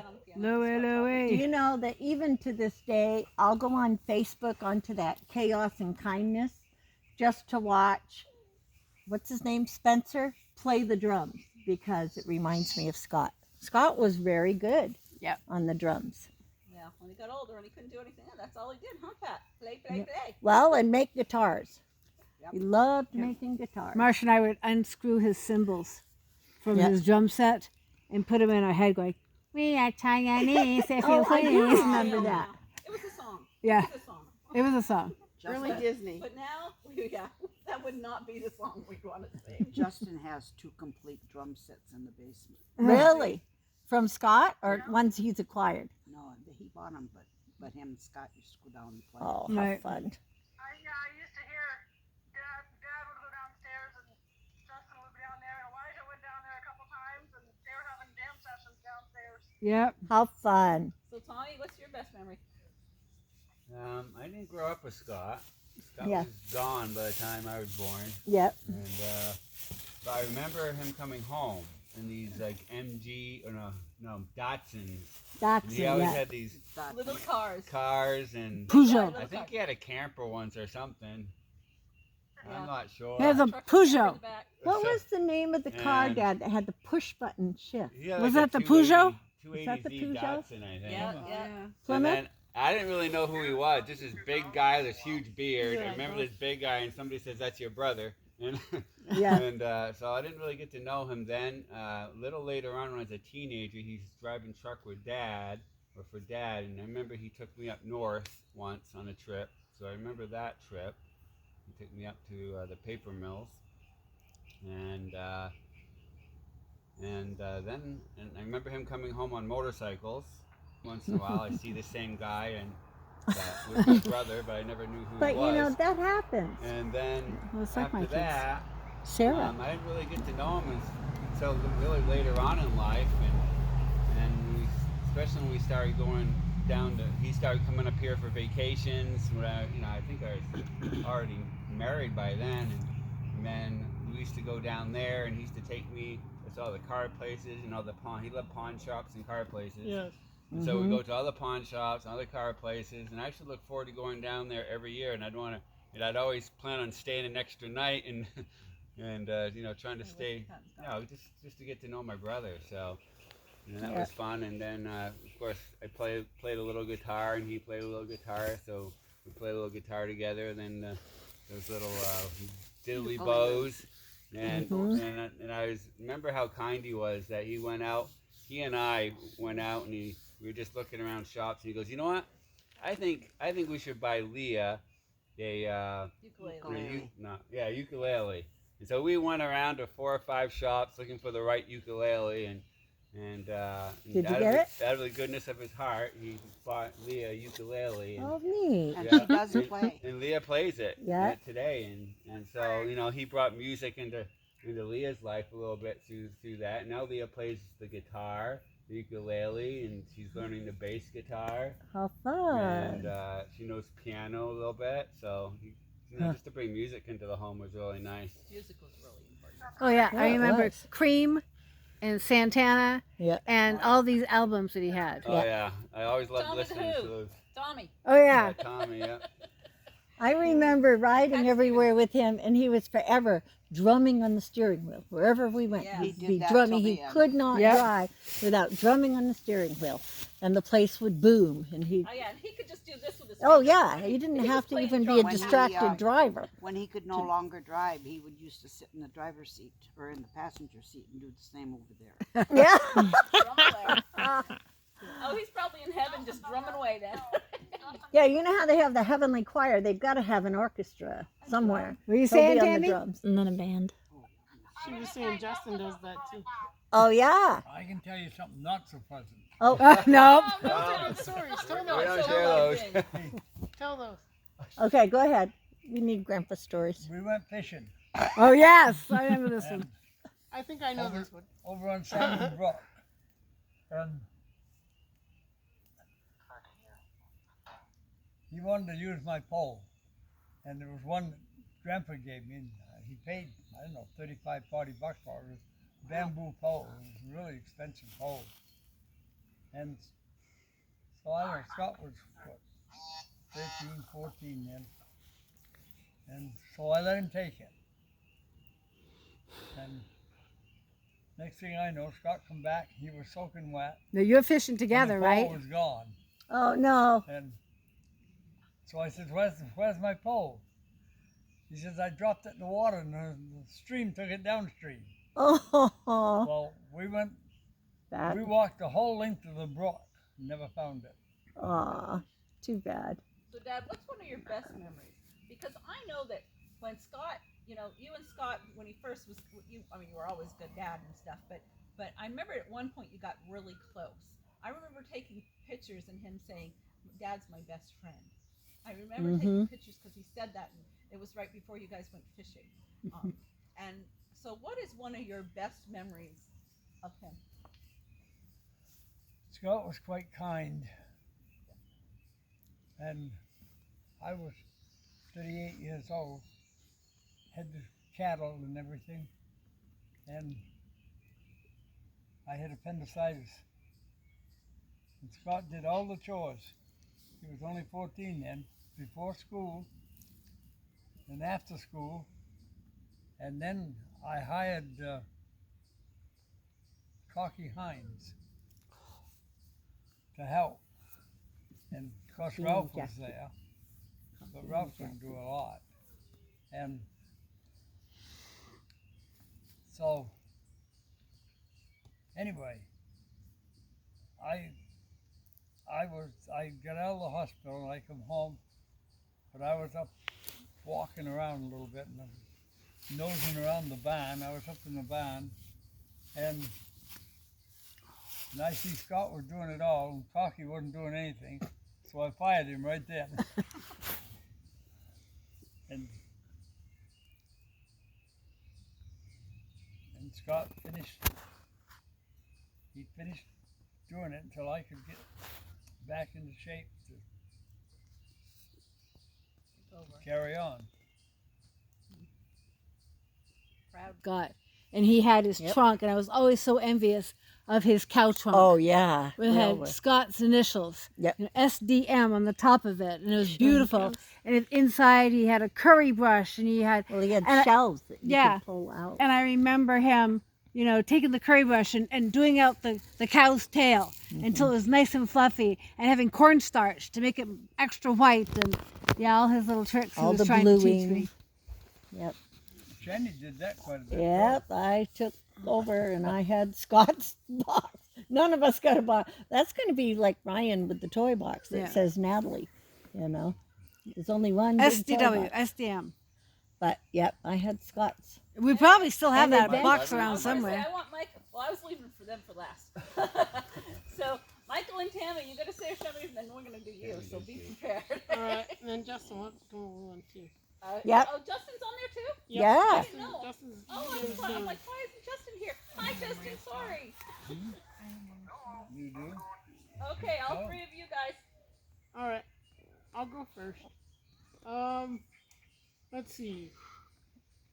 that on the piano. Louie, Do Louie. you know that even to this day, I'll go on Facebook onto that Chaos and Kindness just to watch, what's his name, Spencer, play the drums because it reminds me of Scott. Scott was very good on the drums. Yeah, when he got older and he couldn't do anything, that's all he did, huh, Pat? Play. Well, and make guitars. Yep. He loved making guitars. Marsh and I would unscrew his cymbals from his drum set and put them in our head going, "We are Chinese, if you I do please." remember that. It was a song. Yeah, It was a song. it was a song. Early Disney. But now, yeah, that would not be the song we want to sing. Justin has 2 complete drum sets in the basement. Really? From Scott or ones he's acquired? No, he bought them, but him and Scott used to go down and play. Oh, how Right. fun. I used to hear Dad would go downstairs and Justin would be down there and Elijah went down there a couple times and they were having jam sessions downstairs. Yep. How fun. So, Tommy, what's your best memory? I didn't grow up with Scott. Scott Yeah. was gone by the time I was born. Yep. And but I remember him coming home in these like MG or no Datsuns. That's And he always had these Little cars. cars and Peugeot. I think he had a camper once or something. Yeah. I'm not sure. He has a Truck in Peugeot. the back. What was the name of the car, And- Dad, that had the push button shift? He had Was like that a the Peugeot? 280 Is that the 280Z Peugeot? Datsun, I think. Yeah. And Plymouth? then I didn't really know who he was. Just this big guy, this huge beard. I remember this big guy, and somebody says that's your brother. And, Yeah. and so I didn't really get to know him then. A little later on, when I was a teenager, he's driving truck with Dad, or for Dad, and I remember he took me up north once on a trip. So I remember that trip. He took me up to the paper mills, and then I remember him coming home on motorcycles. Once in a while, I see the same guy, and that was my brother, but I never knew who But he was. you know, that happens. And then Well, it's like my after kids. that, Sarah. I didn't really get to know him until really later on in life, and we, especially when we started going down to, he started coming up here for vacations. When I think I was already married by then, and then we used to go down there, and he used to take me to all the car places and all the pawn. He loved pawn shops and car places. Yes. And so we go to all the pawn shops, all the car places, and I actually look forward to going down there every year. And I'd always plan on staying an extra night and trying to stay, just to get to know my brother. So, that was fun. And then of course I played a little guitar, and he played a little guitar. So we played a little guitar together. And then those little diddly bows, and I remember how kind he was that he went out. He and I went out, and we were just looking around shops, and he goes, "You know what? I think we should buy Leah a ukulele." And so we went around to 4 or 5 shops looking for the right ukulele, and Did you get it? out of the goodness of his heart, he bought Leah a ukulele. And, Oh, neat. And Yeah. he does play. and Leah plays it Yeah. today, and so he brought music into Leah's life a little bit through that. And now Leah plays the guitar, the ukulele, and she's learning the bass guitar, How fun. and she knows piano a little bit. So just to bring music into the home was really nice. Music was really important. Oh yeah, Yeah, I it remember was. Cream and Santana Yeah. and all these albums that he had. Oh yeah, I always loved Tom and listening who? to those. Tommy. Oh yeah. Tommy, yeah. I remember riding everywhere with him, and he was forever drumming on the steering wheel. Wherever we went, Yeah. he'd He did be that drumming. till He the end. could not Yep. drive without drumming on the steering wheel, and the place would boom. And he, Oh, yeah, and he could just do this with his oh fingers. yeah, he didn't He have was to playing even the be a drum. When he, distracted driver. When he could no longer drive, he would used to sit in the driver's seat or in the passenger seat and do the same over there. Yeah. Drum away. Oh, he's probably in heaven just drumming away then. Yeah, you know how they have the heavenly choir? They've got to have an orchestra somewhere. Were you They'll saying, be on the Tammy? drums. And then a band. She was saying Justin does that too. Oh yeah. I can tell you something not so pleasant. Oh No. Oh, tell those stories. Tell We those. don't so share well those. then. Tell those. okay, go ahead. We need grandpa stories. We went fishing Oh yes, I remember this one. and I think I know this one. over on Salmon Brook, and he wanted to use my pole, and there was one that Grandpa gave me, and he paid, I don't know, 35, 40 bucks for it. It was a bamboo pole. It was a really expensive pole. And so I don't know, Scott was what, 13, 14 then. And so I let him take it. And next thing I know, Scott come back, he was soaking wet. Now you're fishing And together, the right? pole was gone. Oh no. And so I said, where's my pole? He says, I dropped it in the water and the stream took it downstream. Oh, Well, we that. walked the whole length of the brook and never found it. Aw, too bad. So, Dad, what's one of your best memories? Because I know that when Scott, you know, you and Scott, when he first was, you were always a good dad and stuff, but I remember at one point you got really close. I remember taking pictures and him saying, Dad's my best friend. I remember taking pictures because he said that, and it was right before you guys went fishing. And so, what is one of your best memories of him? Scott was quite kind. And I was 38 years old, had the cattle and everything, and I had appendicitis. And Scott did all the chores. He was only 14 then, before school and after school. And then I hired Cocky Hines to help. And of course Ralph was there, but Ralph couldn't do a lot. And so, anyway, I got out of the hospital and I come home, but I was up walking around a little bit and nosing around the barn. I was up in the barn and I see Scott was doing it all and Cocky wasn't doing anything, so I fired him right then. and Scott finished doing it until I could get back into shape to carry on. Proud. Scott. And he had his trunk, and I was always so envious of his cow trunk. Oh yeah. It had Scott's initials. Yep. You know, SDM on the top of it, and it was beautiful. And inside he had a curry brush, and he had shelves that you could pull out. And I remember him, you know, taking the curry brush and doing out the cow's tail until it was nice and fluffy, and having cornstarch to make it extra white, and all his little tricks All he was the trying to teach me. Yep. Jenny did that quite a bit. Yep, I took over and I had Scott's box. None of us got a box. That's going to be like Ryan with the toy box that says Natalie, you know. There's only one big toy SDW, box. SDM. But, yep, I had Scott's. We probably still have And that then- box I around was gonna say, somewhere. I want Michael. Well, I was leaving for them for last. So, Michael and Tammy, you got to say something, and then we're going to do you. So be prepared. All right, and then Justin, what's going on too? Yep. Oh, Justin's on there too? Yep, Yeah. Justin, No. Justin's Oh, I'm like, why isn't Justin here? Hi, Justin. Sorry. You do? Okay, all three of you guys. all right. I'll go first. Let's see.